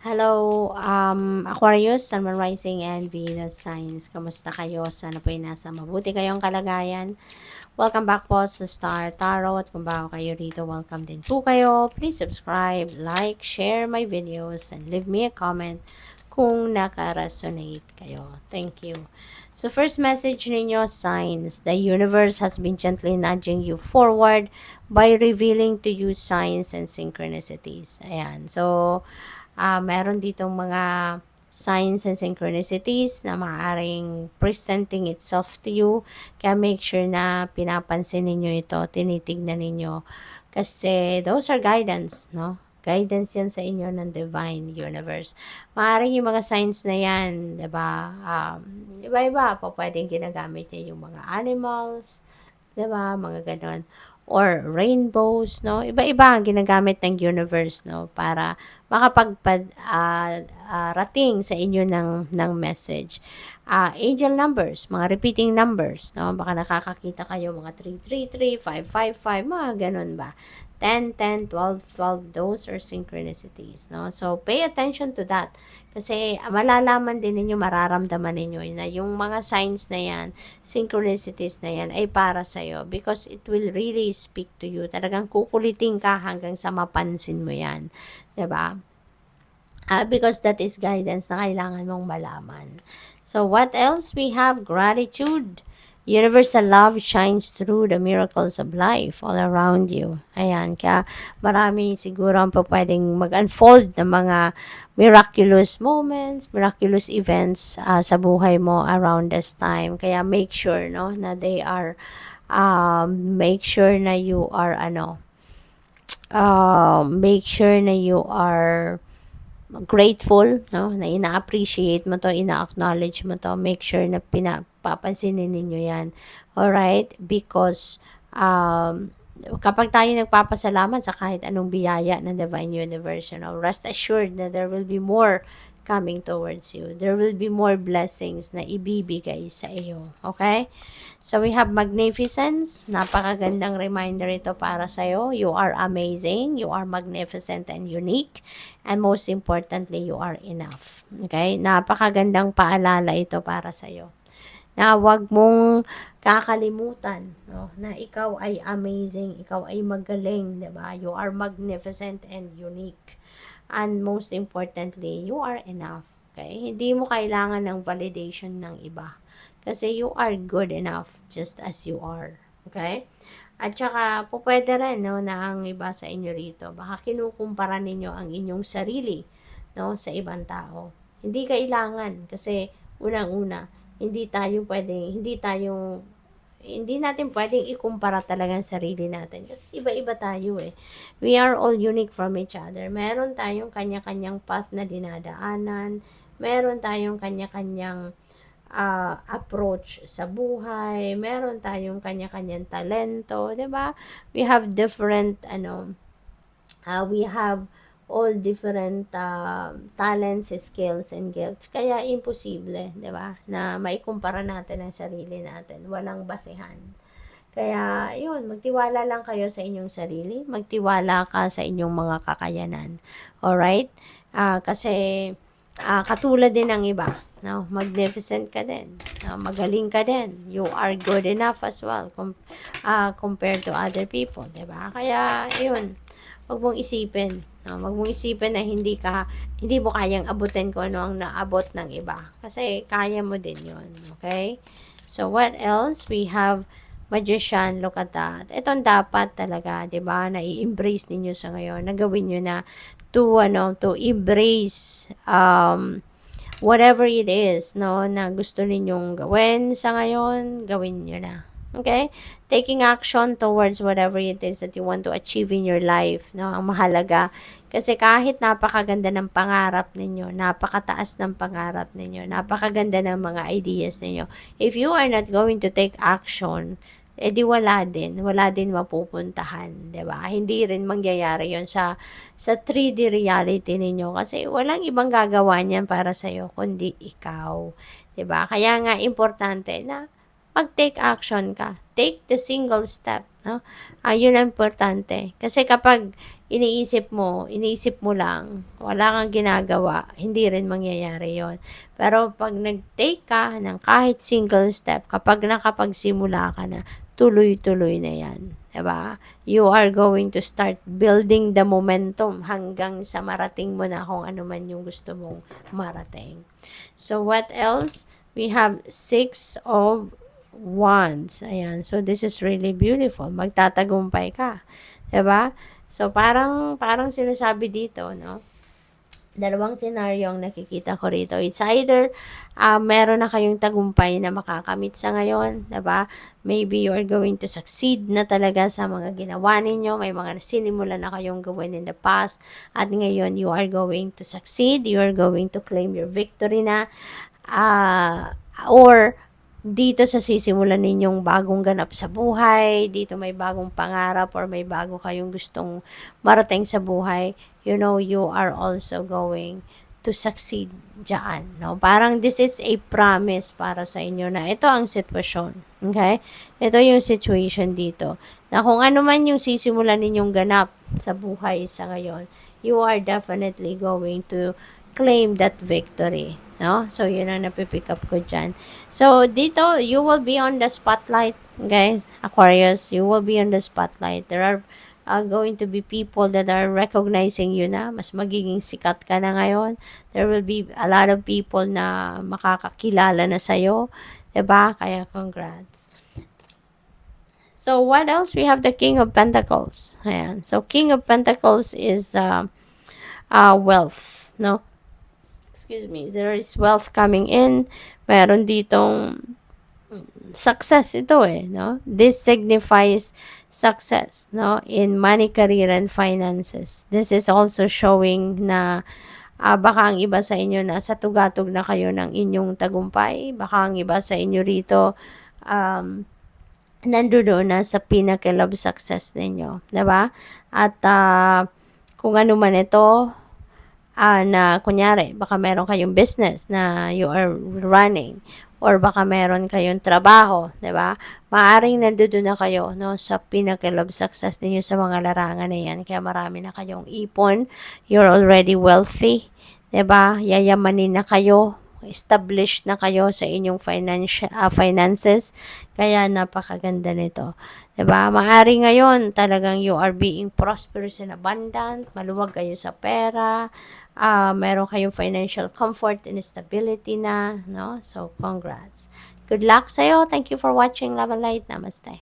Hello, Aquarius, Sun, Moon, Rising, and Venus signs. Kamusta kayo? Sana po ay nasa mabuti kayong kalagayan. Welcome back po sa Star Tarot. Kung bago kayo rito, welcome din po kayo. Please subscribe, like, share my videos, and leave me a comment kung naka-resonate kayo. Thank you. So first message ninyo, signs. The universe has been gently nudging you forward by revealing to you signs and synchronicities. Ayan. So, meron ditong mga signs and synchronicities na maaaring presenting itself to you. Kaya make sure na pinapansin ninyo ito, tinitignan ninyo. Kasi those are guidance, no? Guidance yan sa inyo ng divine universe. Maaaring yung mga signs na yan, diba? Iba-iba po pwedeng ginagamit niya yung mga animals, diba? Mga ganon. Or rainbows, no? Iba-iba ang ginagamit ng universe, no? Para rating sa inyo ng message. Angel numbers, mga repeating numbers, no? Baka nakakakita kayo mga 333, 555, mga ganun ba? 10, 10, 12, 12, those are synchronicities, no? So, pay attention to that. Kasi malalaman din ninyo, mararamdaman ninyo na yung mga signs na yan, synchronicities na yan ay para sa'yo because it will really speak to you. Talagang kukulitin ka hanggang sa mapansin mo yan. 'Di ba? Because that is guidance na kailangan mong malaman. So, what else? We have gratitude. Universal love shines through the miracles of life all around you. Ayan, kaya marami siguro ang pwedeng mag-unfold ng mga miraculous moments, miraculous events sa buhay mo around this time. Kaya make sure, no, na they are, make sure na you are, make sure na you are grateful, no, na ina-appreciate mo to, ina-acknowledge mo to, make sure na pinapapansinin ninyo yan. Alright? Because, kapag tayo nagpapasalamat sa kahit anong biyaya ng Divine Universe, rest assured na there will be more coming towards you. There will be more blessings na ibibigay sa iyo. Okay? So, we have magnificence. Napakagandang reminder ito para sa iyo. You are amazing. You are magnificent and unique. And most importantly, you are enough. Okay? Napakagandang paalala ito para sa iyo. Na wag mong kakalimutan, no, na ikaw ay amazing, ikaw ay magaling, 'di ba? You are magnificent and unique. And most importantly, you are enough. Okay? Hindi mo kailangan ng validation ng iba. Kasi you are good enough just as you are. Okay? At saka, po pwede rin, no, na ang iba sa inyo rito, baka kinukumpara ninyo ang inyong sarili, no, sa ibang tao. Hindi kailangan, kasi unang-una, hindi natin pwedeng ikumpara talaga ang sarili natin kasi iba-iba tayo eh. We are all unique from each other. Meron tayong kanya-kanyang path na dinadaanan. Meron tayong kanya-kanyang approach sa buhay. Meron tayong kanya-kanyang talento, 'di ba? We have different we have all different talents, skills, and gifts. Kaya imposible, 'di ba? Na maikumpara natin ang sarili natin. Walang basehan. Kaya, yun, magtiwala lang kayo sa inyong sarili. Magtiwala ka sa inyong mga kakayanan. Alright? Kasi, katulad din ng iba. No? Magnificent ka din. No? Magaling ka din. You are good enough as well compared to other people. Diba? Kaya, yun, wag mong isipin. No? Wag mong isipin na hindi mo kayang abutin kung ano ang naabot ng iba. Kasi kaya mo din yun. Okay? So, what else? We have Magician, look at that. Itong dapat talaga, 'di ba? Na i-embrace ninyo sa ngayon. Nagawin niyo na to embrace whatever it is, no, na gusto ninyong gawin sa ngayon, gawin niyo na. Okay? Taking action towards whatever it is that you want to achieve in your life, no? Ang mahalaga. Kasi kahit napakaganda ng pangarap ninyo, napakataas ng pangarap ninyo, napakaganda ng mga ideas ninyo, if you are not going to take action, di wala din mapupuntahan, 'di ba? Hindi rin mangyayari 'yon sa 3D reality ninyo kasi walang ibang gagawa niyan para sa iyo kundi ikaw, 'di ba? Kaya nga importante na mag-take action ka. Take the single step, no? Yun ang importante. Kasi kapag iniisip mo lang, wala kang ginagawa, hindi rin mangyayari yon. Pero pag nag-take ka ng kahit single step, kapag nakapagsimula ka na, tuloy-tuloy na yan. Diba? You are going to start building the momentum hanggang sa marating mo na kung ano man yung gusto mong marating. So, what else? We have 6 of Wands. Ayan. So, this is really beautiful. Magtatagumpay ka. Diba? So, parang sinasabi dito, no? Dalawang senaryo ang nakikita ko rito. It's either meron na kayong tagumpay na makakamit sa ngayon, diba? Maybe you are going to succeed na talaga sa mga ginawa ninyo. May mga sinimula na kayong gawin in the past. At ngayon, you are going to succeed. You are going to claim your victory na. Or dito sa sisimulan ninyong bagong ganap sa buhay, dito may bagong pangarap or may bago kayong gustong marating sa buhay, you know, you are also going to succeed dyan. No? Parang this is a promise para sa inyo na ito ang sitwasyon. Okay? Ito yung situation dito. Na kung ano man yung sisimulan ninyong ganap sa buhay sa ngayon, you are definitely going to claim that victory. No? So, yun ang napipick up ko dyan. So, dito, you will be on the spotlight, guys. Aquarius, you will be on the spotlight. There are going to be people that are recognizing you na. Mas magiging sikat ka na ngayon. There will be a lot of people na makakakilala na sa'yo. Diba? Kaya, congrats. So, what else? We have the King of Pentacles. Ayan. So, King of Pentacles is wealth, no? Excuse me, there is wealth coming in. Meron ditong success ito no? This signifies success, no? In money, career, and finances. This is also showing na baka ang iba sa inyo na sa tugatog na kayo ng inyong tagumpay. Baka ang iba sa inyo rito nandoon na sa pinnacle of success ninyo. Diba? At kung ano man ito, na kunyari, baka meron kayong business na you are running or baka meron kayong trabaho, 'di ba? Maaring nandoon na kayo no sa pinnacle of success ninyo sa mga larangan na 'yan. Kaya marami na kayong ipon, you're already wealthy, 'di ba? Yayamanin na kayo, established na kayo sa inyong finances. Kaya napakaganda nito. 'Di ba? Maari ngayon talagang you are being prosperous and abundant, maluwag kayo sa pera, meron kayong financial comfort and stability na, no? So, congrats. Good luck sa'yo. Thank you for watching. Love and light. Namaste.